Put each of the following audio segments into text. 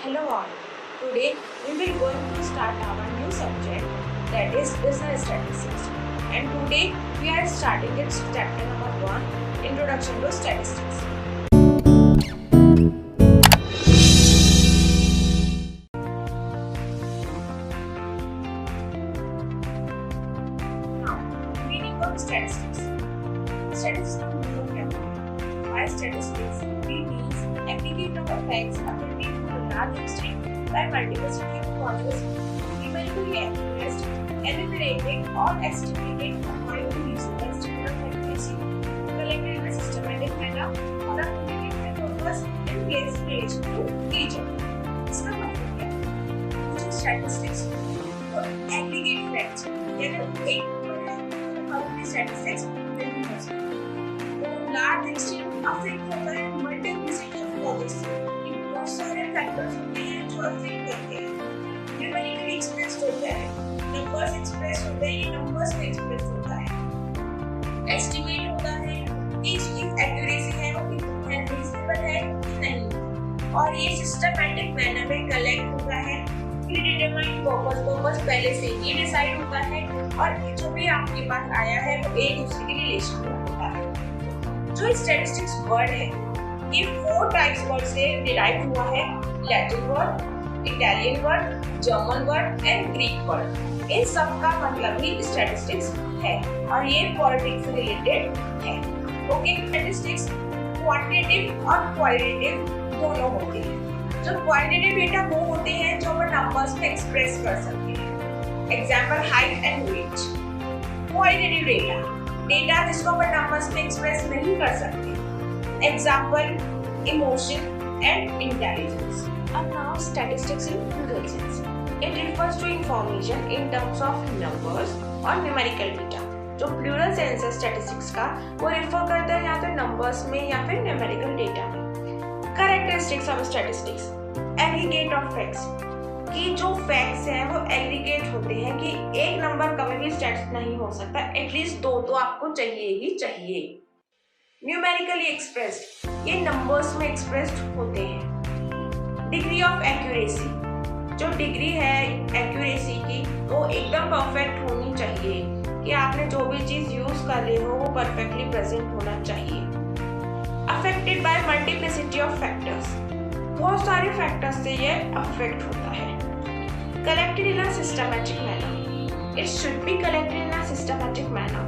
Hello all. Today we will going to start our new subject, that is business statistics. And today we are starting its chapter number 1, Introduction to Statistics. Now, meaning of statistics. Statistics का मतलब क्या है? By statistics, it means aggregate of facts according to a large extent by multiplicity of causes, numerically expressed, enumerated or estimated according to reasonable standard of accuracy, collected in a systematic manner for a particular purpose and placed in relation to each other. इसका मतलब क्या है? कुछ statistics और aggregate facts, यानी एक number है, तो हम अपने statistics नहीं हो सकते. लार्ज एक्सटेंट अफेक्ट होता है मल्टीप्लिसिटी ऑफ कॉजेस. बहुत सारे फैक्टर्स होते हैं जो अफेक्ट करते हैं. न्यूमेरिकली एक्सप्रेस होता है, नंबर्स एक्सप्रेस होते हैं, ये नंबर्स में एक्सप्रेस होता है. एस्टिमेट होता है कि इसकी एक्यूरेसी है वो कितनी है, रीजनेबल है कि नहीं, और ये सिस्टमैटिक मैनर में कलेक्ट होता है. प्रीडिटरमाइंड पर्पस पहले से ही डिसाइड होता है, और जो भी आपके पास आया है वो एक दूसरे के रिलेशन में होता है. जो स्टैटिस्टिक्स वर्ड है ये 4 टाइप्स वर्ड से डिराइव हुआ है. Latin word, Italian word, German word and Greek word. इन सब का मतलब ही स्टैटिस्टिक्स है और ये पॉलिटिक्स से रिलेटेड है. ओके, स्टैटिस्टिक्स क्वांटिटेटिव और क्वालिटेटिव दोनों होते हैं. जो क्वांटिटेटिव डेटा वो होते हैं जो हम नंबर्स में एक्सप्रेस कर सकते हैं. Example height and weight. Qualitative data जिसको अपन नंबर्स में एक्सप्रेस नहीं कर सकते. Example emotion and intelligence. अब now statistics in plural sense. It refers to information in terms of numbers और न्यूमेरिकल डेटा. जो प्लूरल सेंस है स्टैटिस्टिक्स का वो रिफर करता है या तो नंबर्स में या फिर न्यूमेरिकल डेटा में. Characteristics of statistics. Aggregate of facts, कि जो फैक्ट्स हैं वो एग्रीगेट होते हैं कि एक नंबर कभी भी स्टैटिस्टिक नहीं हो सकता, एटलीस्ट 2 तो आपको चाहिए ही चाहिए. न्यूमेरिकली एक्सप्रेस्ड, ये नंबर्स में एक्सप्रेस्ड होते हैं. डिग्री ऑफ एक्यूरेसी, जो डिग्री है एक्यूरेसी की वो एकदम परफेक्ट होनी चाहिए कि आपने जो भी चीज यूज कर रहे हो वो परफेक्टली प्रेजेंट होना चाहिए. Affected by multiplicity of factors, बहुत सारे फैक्टर्स से ये अफेक्ट होता है. Collected in a systematic manner. It should be collected in a systematic manner.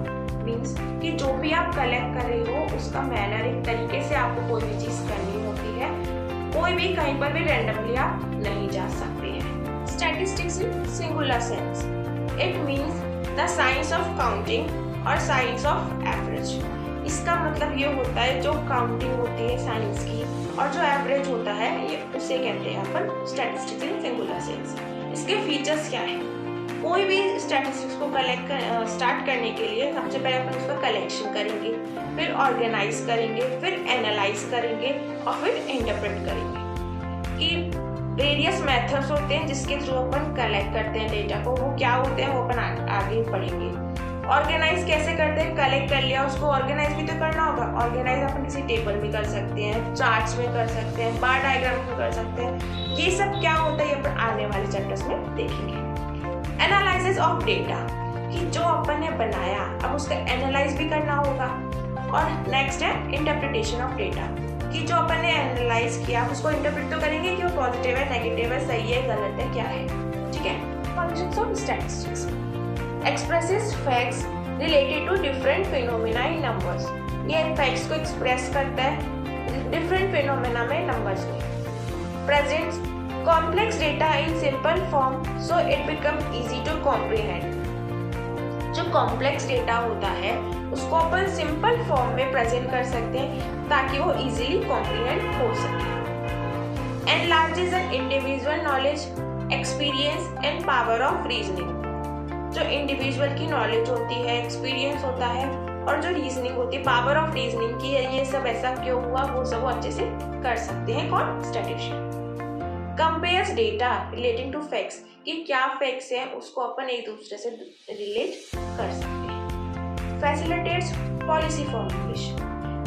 Means कि जो भी आप कलेक्ट कर रहे हो उसका मैनर एक तरीके से आपको कोई भी चीज करनी होती है. कोई भी कहीं पर भी रैंडमली आप नहीं जा सकते हैं. Statistics in singular sense. It means the science of counting और science of average. इसका मतलब ये होता है जो काउंटिंग होती है साइंस की और जो एवरेज होता है ये उसे कहते हैं अपन स्टैटिस्टिक्स इन सिंगुलर सेंस. इसके फीचर्स क्या है? कोई भी स्टैटिस्टिक्स को स्टार्ट करने के लिए सबसे पहले अपन उसका कलेक्शन करेंगे, फिर ऑर्गेनाइज करेंगे, फिर एनालाइज करेंगे और फिर इंटरप्रेट करेंगे. कि वेरियस मेथड्स होते हैं जिसके थ्रू अपन कलेक्ट करते हैं डेटा को, वो क्या होते हैं वो अपन आगे पढ़ेंगे. ऑर्गेनाइज कैसे करते हैं? कलेक्ट कर लिया उसको ऑर्गेनाइज भी तो करना होगा. ऑर्गेनाइज अपन किसी टेबल में कर सकते हैं, चार्ट्स में कर सकते हैं, बार डायग्राम में कर सकते हैं. ये सब क्या होता है ये अपन आने वाले चैप्टर्स में देखेंगे. एनालिसिस ऑफ डेटा, कि जो अपन ने बनाया अब उसका एनालाइज भी करना होगा. और नेक्स्ट है इंटरप्रिटेशन ऑफ डेटा, कि जो अपन ने एनालाइज किया उसको इंटरप्रेट तो करेंगे कि वो पॉजिटिव है, नेगेटिव है, सही है, गलत है, क्या है. ठीक है. Functions of statistics. expresses facts related to different phenomena in numbers. ये facts को express करता है different phenomena में numbers में. Presents complex data in simple form so it become easy to comprehend. जो complex data होता है उसको अपन simple form में present कर सकते हैं ताकि वो easily comprehend हो सके. Enlarges an individual knowledge, experience and power of reasoning. जो इंडिविजुअल की नॉलेज होती है, एक्सपीरियंस होता है और जो रीजनिंग होती है, पावर ऑफ रीजनिंग की ये सब ऐसा क्यों हुआ वो सब वो अच्छे से कर सकते हैं कौन? Statistician. Compares data relating to facts, कि क्या फैक्ट्स हैं उसको अपन एक दूसरे से रिलेट कर सकते हैं. फैसिलिटेट्स पॉलिसी फॉर्मुलेशन,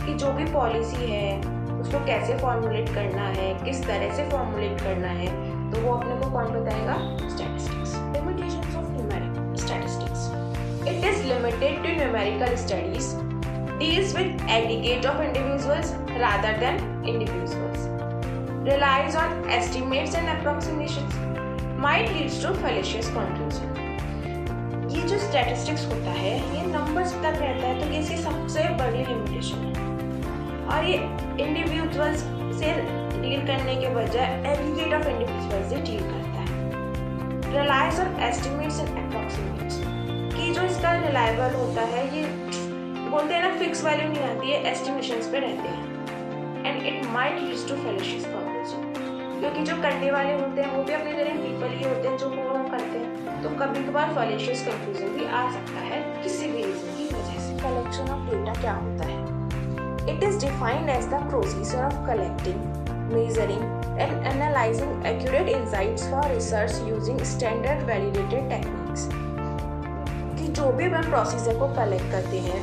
कि जो भी पॉलिसी है उसको कैसे फॉर्मुलेट करना है, किस तरह से फॉर्मुलेट करना है, तो वो अपने को कौन बताएगा? Statistics. Limitations of numeric statistics. It is limited to numerical studies, deals with aggregate of individuals rather than individuals, relies on estimates and approximations, might leads to fallacious conclusion। ये जो स्टैटिस्टिक्स होता है ये नंबर्स तक रहता है, तो ये इसकी सबसे बड़ी लिमिटेशन है। और ये इंडिविजुअल्स से डील करने के बजाय एग्रीगेट ऑफ इंडिविजुअल्स से डील करता है। रिलायंस ऑन एस्टिमेट्स एंड अप्रॉक्सीमेट्स, कि जो इसका रिलायबल होता है, ये बोलते हैं ना फिक्स वैल्यू नहीं आती है, एस्टिमेशंस पे रहते हैं। And it might leads to fallacious conclusion, क्योंकि जो करने वाले होते हैं वो भी अपने तरह पीपल ही होते हैं जो वो करते हैं, तो कभी कभार फैलेशियस कंक्लूजन भी आ सकता है किसी भी रीजन की वजह से। कलेक्शन ऑफ डेटा क्या होता है? It is defined as the procedure of collecting, measuring and analysing accurate insights for research using standard validated techniques. कि जो भी हम प्रोसीजर को कलेक्ट करते हैं,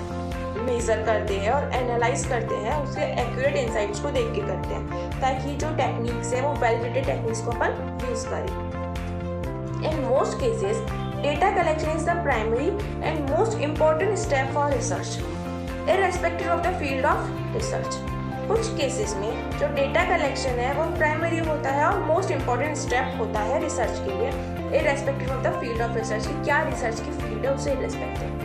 मेजर करते हैं और एनालाइज करते हैं, उसके एक्यूरेट इनसाइट्स को देख के करते हैं, ताकि जो टेक्निक्स है वो वैलिडेटेड टेक्निक्स को अपन यूज करें। In most cases data collection is the primary and most important step for research irrespective of the field of research. कुछ केसेस में जो डेटा कलेक्शन है वो प्राइमरी होता है और मोस्ट इम्पोर्टेंट स्टेप होता है रिसर्च के लिए, irrespective of the field of research की क्या रिसर्च की फील्ड है उससे irrespective.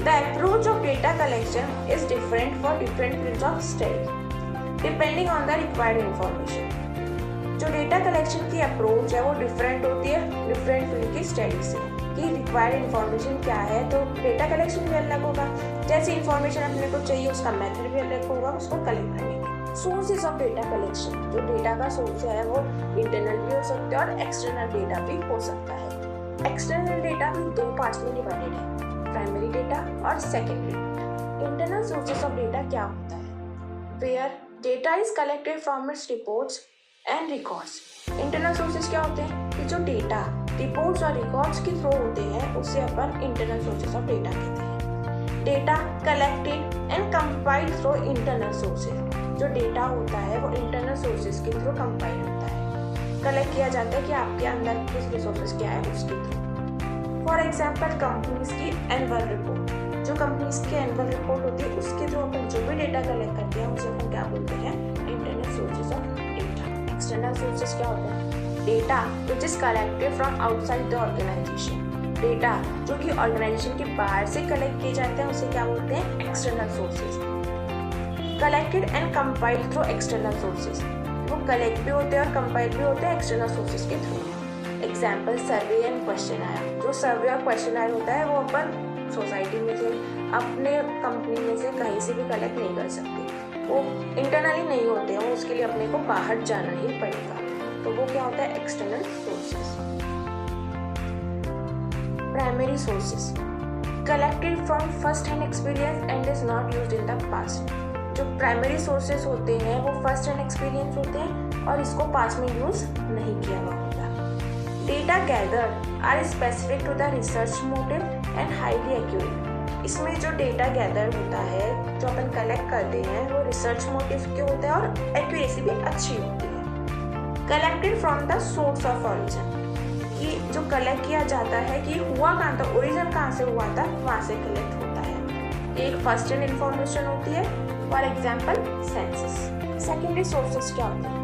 The approach of data collection is different for different fields of study, depending on the required information. जो डेटा कलेक्शन की अप्रोच है वो डिफरेंट होती है डिफरेंट फील्ड की स्टडी से, कि रिक्वायर्ड इन्फॉर्मेशन क्या है, तो डेटा कलेक्शन भी अलग होगा। जैसे इन्फॉर्मेशन अपने को चाहिए उसका मेथड भी अलग होगा उसको कलेक्ट करने का। सोर्सेज ऑफ डेटा कलेक्शन, जो डेटा का सोर्स है वो इंटरनल भी हो सकता है और एक्सटर्नल डेटा भी हो सकता है। एक्सटर्नल डेटा भी दो पार्ट्स में डिवाइडेड है, प्राइमरी डेटा और secondary. Internal sources of data क्या होता है? Where data is collected from its reports and records. Internal sources क्या होते हैं? कि जो डेटा रिपोर्ट्स और रिकॉर्ड्स के थ्रू होते हैं उसे अपन इंटरनल सोर्सेस ऑफ डेटा कहते हैं। Data collected and compiled through internal sources, जो डेटा होता है वो इंटरनल सोर्सेज के थ्रू कंपाइल होता है, कलेक्ट किया जाता है कि आपके अंदर किस रिसोर्सेज क्या है उसके थ्रू। फॉर एग्जाम्पल कंपनीज की एनुअल रिपोर्ट, जो कंपनीज की एनुअल रिपोर्ट होती है उसके थ्रू अपन जो भी डेटा कलेक्ट करते हैं उसे अपन क्या बोलते हैं? Internal sources of data. External sources क्या होता है? Data which is collected from outside the organisation, data जो कि ऑर्गेनाइजेशन के बाहर से कलेक्ट किए जाते हैं उसे क्या बोलते हैं? External sources. Collected and compiled through external sources, वो कलेक्ट भी होते हैं और कंपाइल भी होते हैं एक्सटर्नल सोर्सेज के through. Example survey and questionnaire, जो सर्वे और क्वेश्चन आयर होता है वो अपन सोसाइटी में से अपने कंपनी में से कहीं से भी कलेक्ट नहीं कर सकते, वो इंटरनली नहीं होते हैं, वो उसके लिए अपने को बाहर जाना ही पड़ेगा, तो वो क्या होता है? External sources. Primary sources collected from first hand experience and is not used in the past. जो प्राइमरी सोर्सेज होते हैं वो फर्स्ट हैंड एक्सपीरियंस होते हैं और इसको पास में यूज नहीं किया हुआ होता। Data gather are specific to the research motive and highly accurate. इसमें जो डेटा गैदर होता है, जो अपन कलेक्ट करते हैं, वो रिसर्च मोटिव के होते हैं और एक्यूरेसी भी अच्छी होती है। Collected from the source of origin, कि जो कलेक्ट किया जाता है कि हुआ कहाँ था, ओरिजिन कहाँ से हुआ था, वहाँ से कलेक्ट होता है। एक फर्स्ट हैंड इंफॉर्मेशन होती है, for example census. Secondary sources क्या होते हैं?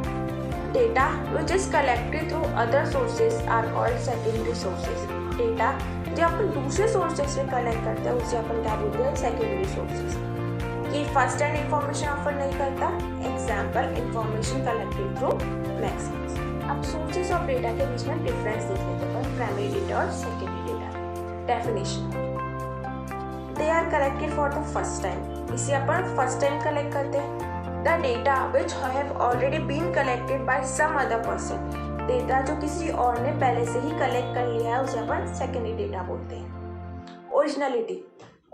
Data which is collected through other sources are called secondary sources। Data जो अपन दूसरे सोर्सेज से कलेक्ट करते हैं उसे अपन क्या बोलते हैं? Secondary sources. कि फर्स्ट हैंड इंफॉर्मेशन ऑफर नहीं करता, example information collected through magazines. अब सोर्सेज ऑफ डेटा के बीच में डिफरेंस देख लेते हैं, प्राइमरी डेटा और secondary data. Definition, they are collected for the first time, इसे अपन फर्स्ट टाइम कलेक्ट करते हैं। The data which have already been collected by some other person, data जो किसी और ने पहले से ही कलेक्ट कर लिया है उसे अपन सेकेंडरी डेटा बोलते हैं। Originality,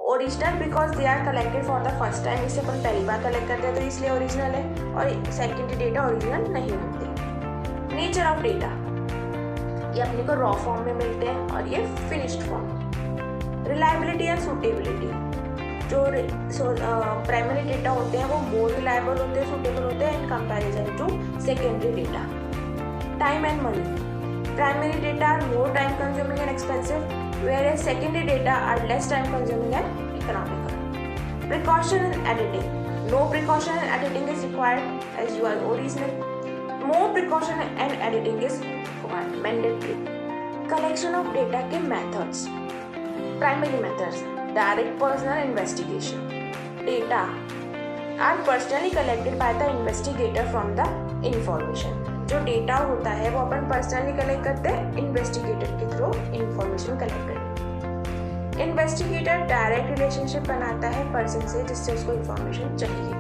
original because they are collected for the first time, इसे अपन पहली बार कलेक्ट करते हैं तो इसलिए ओरिजिनल है, और सेकेंडरी डेटा ओरिजिनल नहीं होते। नेचर ऑफ डेटा, ये अपने को रॉ फॉर्म में मिलते हैं और ये finished form. Reliability and suitability, जो प्राइमरी डेटा होते हैं वो मोर रिलायबल होते हैं, सूटेबल होते हैं in comparison to secondary data. Time and money. Primary data are more time consuming and expensive, whereas secondary data are less time consuming and economical. Precaution in editing. No precaution in editing is required as you are original. More precaution and editing is required, mandatory. Collection of data के methods. Primary methods. Direct personal investigation. Data are personally collected by the investigator from the information. जो data होता है वो अपन personally collect करते हैं investigator के through information collect करते. Investigator direct relationship बनाता है पर्सन से जिससे उसको इंफॉर्मेशन चाहिए.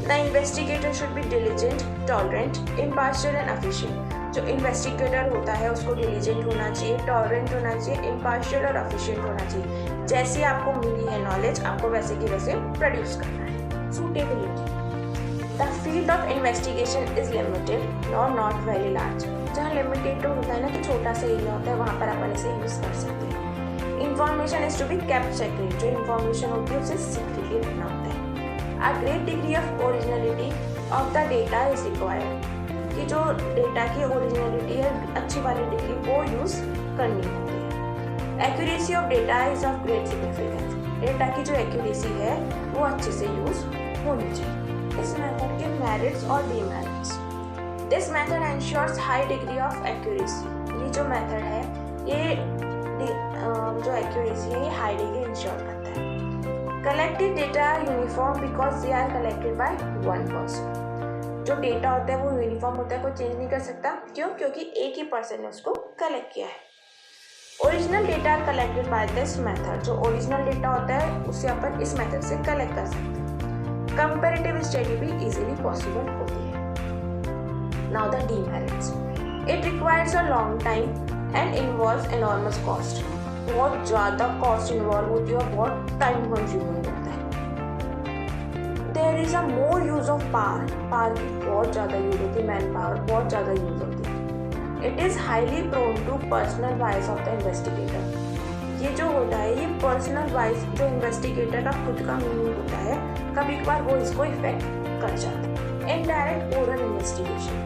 The investigator should be diligent, tolerant, impartial and efficient. जो इन्वेस्टिगेटर होता है उसको डिलिजेंट होना चाहिए, टॉलरेंट होना चाहिए, इम्पार्शियल और एफिशिएंट होना चाहिए. जैसी आपको मिली है नॉलेज आपको वैसे की वैसे प्रोड्यूस करना है. Suitability. The field of investigation is limited or not very large. जहाँ limited होता है ना कि छोटा सा एरिया होता है वहाँ पर अपन इसे यूज कर सकते हैं. Information is to be kept secret. जो information होती है उसे secretly रखना होता है. A great degree of originality of the data is required. कि जो डेटा की ओरिजिनलिटी है अच्छी वाली डिग्री वो यूज करनी होती है. Accuracy of data is of great significance. Data की जो accuracy है वो अच्छे से यूज होनी चाहिए. इस मेथड के मेरिट्स और demerits. This method ensures high degree of accuracy. ये जो मेथड है ये जो एक्यूरेसी है ये हाई डिग्री इंश्योर करता है. Collected data uniform because they are collected by one person. जो डेटा होता है वो यूनिफॉर्म होता है, कोई चेंज नहीं कर सकता. क्यों? क्योंकि एक ही पर्सन ने उसको कलेक्ट किया है. Original data are collected by this method. जो ओरिजिनल डेटा होता है उसे अपन इस मेथड से कलेक्ट कर सकते हैं. कंपैरेटिव स्टडी भी इजीली पॉसिबल होती है. Now the demerits. It requires a long time and involves enormous cost. बहुत ज़्यादा कॉस्ट इन्वॉल्व होती है और बहुत टाइम कंज्यूमिंग होता है. There is a more use of power की बहुत ज़्यादा यूज होती है, मैन पावर बहुत ज़्यादा यूज होती है. It is highly prone to personal bias of the investigator. ये जो होता है ये पर्सनल वाइज जो इन्वेस्टिगेटर का खुद का मीनिंग होता है कभी कभार वो इसको इफेक्ट कर जाता है. Indirect oral investigation.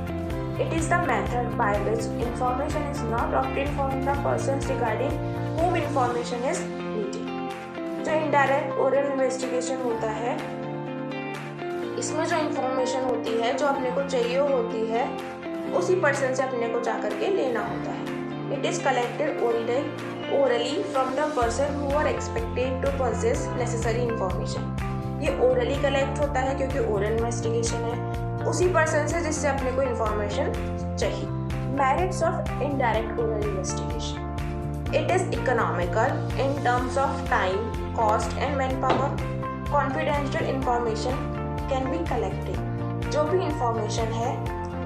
It is the method by which information is not obtained from the persons regarding whom information is needed. जो इनडायरेक्ट ओरल इन्वेस्टिगेशन होता है इसमें जो इंफॉर्मेशन होती है जो अपने को चाहिए होती है उसी पर्सन से अपने को जा करके लेना होता है. It is collected orally from the person who are expected to possess necessary information. ये orally collect होता है क्योंकि oral investigation है उसी person से जिससे अपने को information चाहिए. Merits of indirect oral investigation. It is economical in terms of time, cost and manpower. Confidential information can be collected. जो भी information है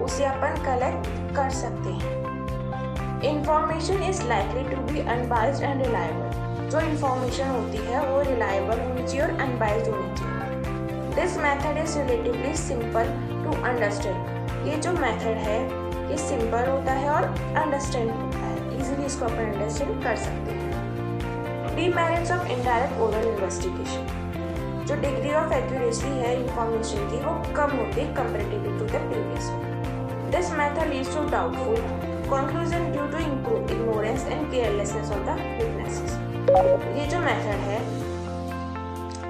उसे अपन collect कर सकते हैं. Information is likely to be unbiased and reliable. जो information होती है वो रिलायबल होनी चाहिए और अनबाइज्ड होनी चाहिए. This method is relatively simple to understand. ये जो मेथड है ये सिंपल होता है और अंडरस्टैंड होता है, इजीली इसको अपन अंडरस्टैंड कर सकते हैं. Demerits of indirect oral investigation. जो डिग्री ऑफ एक्यूरेसी है इंफॉर्मेशन की वो कम होती है comparatively to the previous. This method leads to doubtful conclusion due to ignorance and carelessness of the witnesses. ये जो मेथड है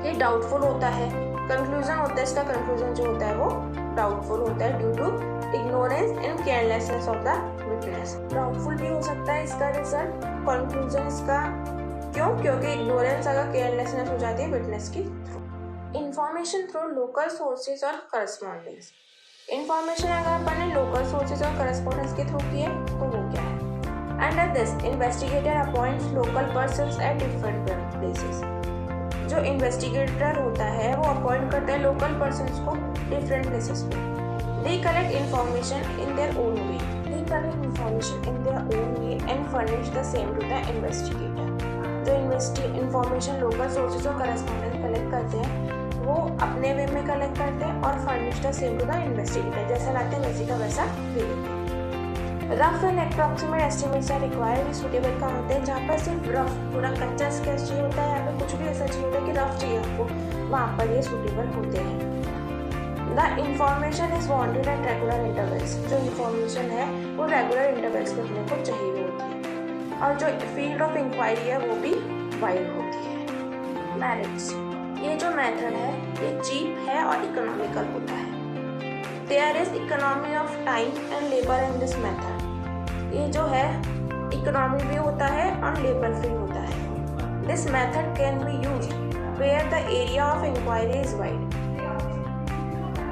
ये डाउटफुल होता है. कंक्लूजन होता है इसका कंक्लूजन जो होता है वो डाउटफुल होता है due to ignorance and carelessness of the witness. Doubtful भी हो सकता है इसका रिजल्ट, कंक्लूजन इसका. क्यों? क्योंकि इग्नोरेंस अगर केयरलेसनेस हो जाती है विटनेस की through. Information through local sources और करस्पॉन्डेंस. इंफॉर्मेशन अगर अपन ने लोकल सोर्सेज और करस्पॉन्डेंस के थ्रू की है तो वो क्या है? Under this investigator appoints local persons at different places. जो इन्वेस्टिगेटर होता है वो अपॉइंट करता है लोकल पर्सन्स को डिफरेंट प्लेसेस पे. They collect information in their own way. They collect information in their own way and furnish the same to the investigator. जो information local sources और करस्पॉन्डेंस कलेक्ट करते हैं वो अपने वे में कलेक्ट करते हैं और furnish the same to the investigator. जैसा लाते हैं वैसे का वैसा दे देते हैं. Rough and approximate estimates are required. Suitable का होते हैं जहाँ पर सिर्फ रफ पूरा कच्चा स्केच चाहिए होता है, या फिर कुछ भी ऐसा चाहिए होता है कि रफ चाहिए आपको, वहाँ पर ये सूटेबल होते हैं। The information is wanted at regular intervals. जो इंफॉर्मेशन है वो रेगुलर इंटरवल्स में अपने को चाहिए होती है, और जो फील्ड ऑफ इंक्वायरी है वो भी वाइड होती है। मेरिट्स, ये जो मेथड है ये चीप है और इकोनॉमिकल होता है। There is economy of time and labour in this method. ये जो है इकोनॉमी भी होता है और लेबर फ्री होता है। This method can be used where the area of inquiry is wide.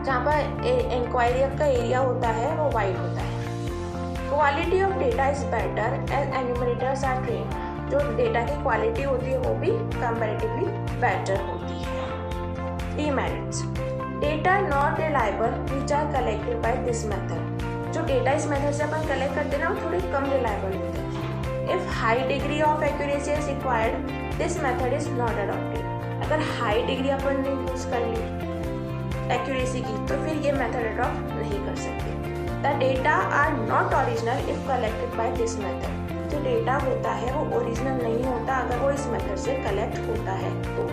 जहाँ पर इंक्वायरी का एरिया होता है वो वाइड होता है। Quality of data is better as enumerators are trained. जो डेटा की क्वालिटी होती है वो भी कंपैरेटिवली बेटर होती है। Demerits, data not reliable which are collected by this method. जो डेटा इस मेथड से अपन कलेक्ट करते हैं ना वो थोड़े कम रिलायबल होते हैं। If high degree of accuracy is required this method is not adopted. अगर हाई डिग्री अपन ने यूज़ कर ली एक्यूरेसी की तो फिर ये मेथड अडॉप्ट नहीं कर सकते। The data are not original if collected by this method. जो डेटा होता है वो ओरिजिनल नहीं होता अगर वो इस मेथड से कलेक्ट होता है तो।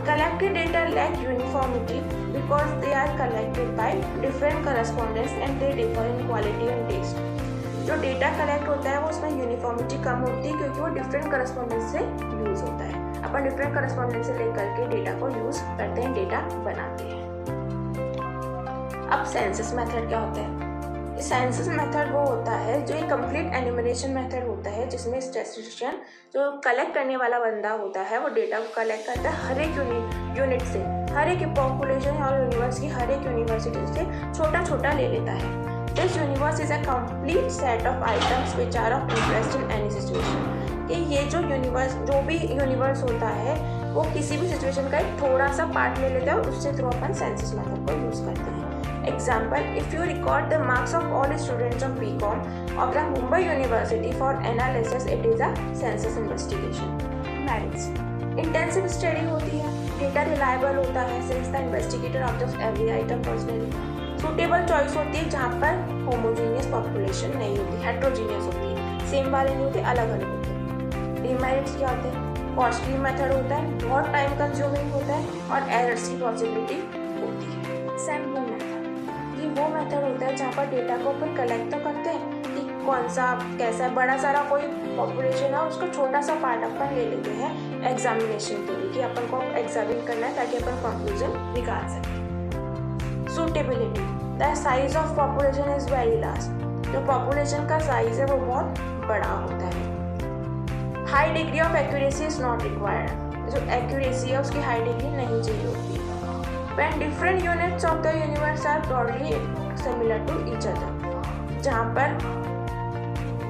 Collected data lack uniformity because they are collected by different correspondents and they differ in quality and taste. जो डेटा कलेक्ट होता है वो उसमें यूनिफॉर्मिटी कम होती है क्योंकि वो डिफरेंट करस्पॉन्डेंस से यूज़ होता है। अपन डिफरेंट करस्पॉन्डेंस से लेकर के डेटा को यूज़ करते हैं, डेटा बनाते हैं। अब सेंसस मेथड क्या होता है? सेंसस मेथड वो होता है जो एक कंप्लीट एन्यूमरेशन मेथड होता है जिसमें स्टैटिस्टिशियन जो कलेक्ट करने वाला बंदा होता है वो डेटा को कलेक्ट करता है हर एक यूनिट से, हर एक पॉपुलेशन और यूनिवर्स की हर एक यूनिवर्सिटी से छोटा छोटा ले लेता है। This universe is a complete set of items which are of interest in any situation. कि ये जो भी यूनिवर्स होता है वो किसी भी सिचुएशन का एक थोड़ा सा पार्ट ले लेता है और उससे थ्रू अपन सेंसस मेथड को यूज़ करते हैं। Example, if you record the marks of all students of BCom of the Mumbai University for analysis, it is a census investigation. Merits, intensive study होती है, data reliable होता है since the investigator observes every item personally. Suitable choice होती है जहाँ पर homogeneous population नहीं होती, heterogeneous होती है, same वाले नहीं होते, अलग अलग होते हैं। Demerits क्या होते हैं? Costly method होता है, बहुत time consuming होता है और errors की possibility होती है। Sampling method, ये वो मेथड होता है जहाँ पर डेटा को अपन कलेक्ट तो करते हैं कि कौन सा कैसा बड़ा सारा कोई पॉपुलेशन है उसका छोटा सा पार्ट अपन ले लेते हैं एग्जामिनेशन के लिए कि अपन को एग्जामिन करना है ताकि अपन कंक्लूजन निकाल सकें। Suitability, the size of population is very large. जो पॉपुलेशन का साइज है वो बहुत बड़ा होता है। High degree of accuracy is not required. जो एक्यूरेसी है उसकी हाई डिग्री नहीं चाहिए होती। When different units of the universe are broadly similar to each other, जहाँ पर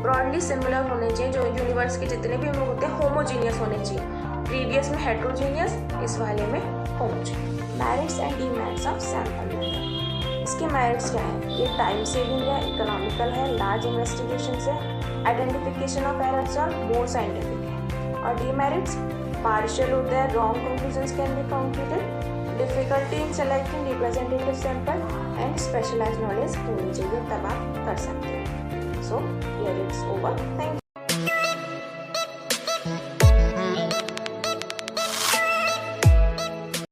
broadly similar होने चाहिए, जो यूनिवर्स के जितने भी होते हैं होमोजीनियस होने चाहिए। प्रीवियस में हेट्रोजीनियस, इस वाले में homogeneous. Merits and demerits of sample method. इसके मेरिट्स क्या है? ये टाइम सेविंग है, इकोनॉमिकल है, लार्ज इन्वेस्टिगेशन है, आइडेंटिफिकेशन ऑफ एरर्स और मोर साइंटिफिक है। और डीमेरिट्स पार्शियल होता है, wrong conclusions can be concluded, difficulty in selecting representative sample and specialised knowledge होनी चाहिए तब आप कर सकते हैं। So here it's over, thank you.